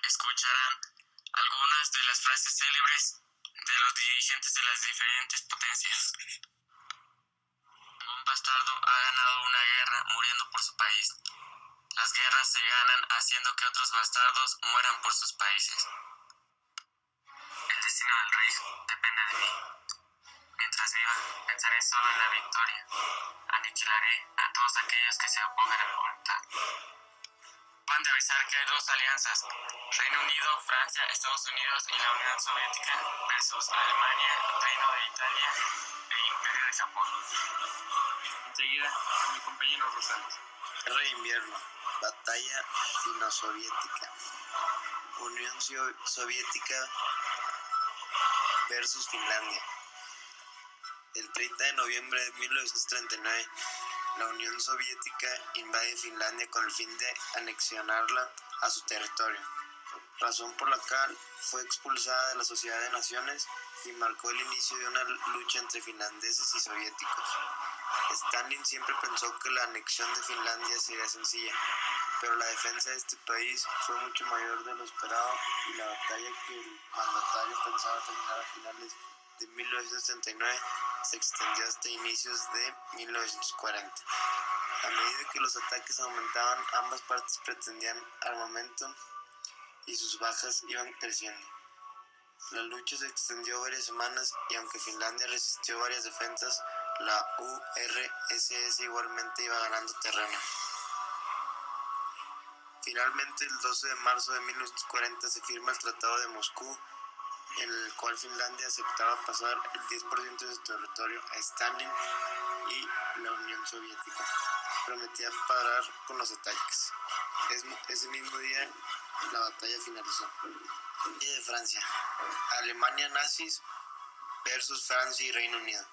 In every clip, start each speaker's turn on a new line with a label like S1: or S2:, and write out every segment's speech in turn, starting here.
S1: escucharán algunas de las frases célebres de los dirigentes de las diferentes potencias. Un bastardo ha ganado una guerra muriendo por su país. Las guerras se ganan haciendo que otros bastardos mueran por sus países. El destino del rey depende de mí. Mientras viva, pensaré solo en la victoria. Aniquilaré a todos aquellos que se opongan a mi voluntad. Van de avisar que hay dos alianzas: Reino Unido, Francia, Estados Unidos y la Unión Soviética versus Alemania, Reino de Italia e Imperio de Japón. Enseguida, con mi compañero Rosales.
S2: Guerra de invierno, batalla fino-soviética, Unión Soviética versus Finlandia. El 30 de noviembre de 1939, la Unión Soviética invade Finlandia con el fin de anexionarla a su territorio, razón por la cual fue expulsada de la Sociedad de Naciones y marcó el inicio de una lucha entre finlandeses y soviéticos. Stalin siempre pensó que la anexión de Finlandia sería sencilla, pero la defensa de este país fue mucho mayor de lo esperado y la batalla que el mandatario pensaba terminar a finales de 1939 se extendió hasta inicios de 1940. A medida que los ataques aumentaban, ambas partes pretendían armamento y sus bajas iban creciendo. La lucha se extendió varias semanas y aunque Finlandia resistió varias defensas, la URSS igualmente iba ganando terreno. Finalmente, el 12 de marzo de 1940 se firma el Tratado de Moscú, en el cual Finlandia aceptaba pasar el 10% de su territorio a Stalin y la Unión Soviética prometía parar con los ataques. Ese mismo día la batalla finalizó. Batalla de Francia. Alemania nazis versus Francia y Reino Unido.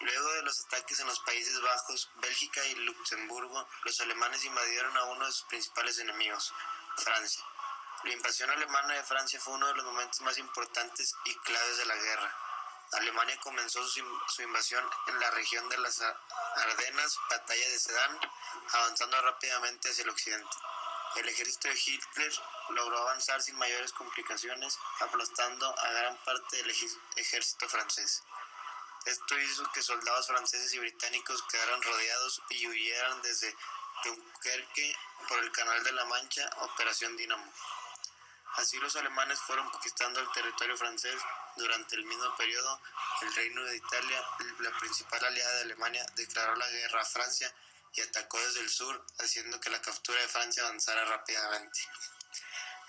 S2: Luego de los ataques en los Países Bajos, Bélgica y Luxemburgo, los alemanes invadieron a uno de sus principales enemigos, Francia. La invasión alemana de Francia fue uno de los momentos más importantes y claves de la guerra. Alemania comenzó su invasión en la región de las Ardenas, batalla de Sedan, avanzando rápidamente hacia el occidente. El ejército de Hitler logró avanzar sin mayores complicaciones, aplastando a gran parte del ejército francés. Esto hizo que soldados franceses y británicos quedaran rodeados y huyeran desde Dunkerque por el Canal de la Mancha, Operación Dínamo. Así los alemanes fueron conquistando el territorio francés. Durante el mismo periodo, el Reino de Italia, la principal aliada de Alemania, declaró la guerra a Francia y atacó desde el sur, haciendo que la captura de Francia avanzara rápidamente.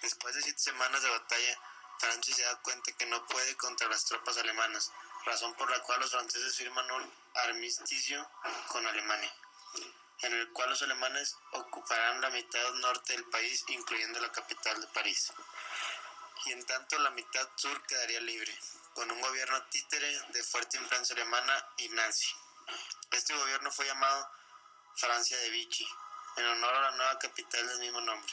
S2: Después de 7 semanas de batalla, Francia se da cuenta que no puede contra las tropas alemanas, razón por la cual los franceses firman un armisticio con Alemania, en el cual los alemanes ocuparán la mitad norte del país, incluyendo la capital de París. Y en tanto la mitad sur quedaría libre, con un gobierno títere de fuerte influencia alemana y nazi. Este gobierno fue llamado Francia de Vichy, en honor a la nueva capital del mismo nombre.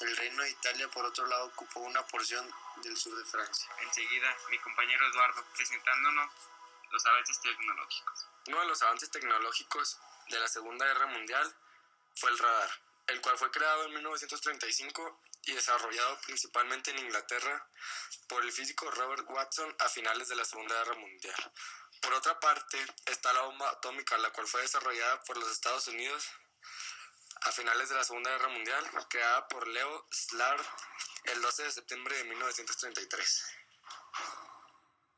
S2: El Reino de Italia, por otro lado, ocupó una porción del sur de Francia.
S1: Enseguida, mi compañero Eduardo, presentándonos los avances tecnológicos.
S3: Uno de los avances tecnológicos de la Segunda Guerra Mundial fue el radar, el cual fue creado en 1935 y desarrollado principalmente en Inglaterra por el físico Robert Watson a finales de la Segunda Guerra Mundial. Por otra parte, está la bomba atómica, la cual fue desarrollada por los Estados Unidos a finales de la Segunda Guerra Mundial, creada por Leo Szilard el 12 de septiembre de 1933.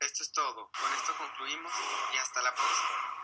S1: Esto es todo. Con esto concluimos y hasta la próxima.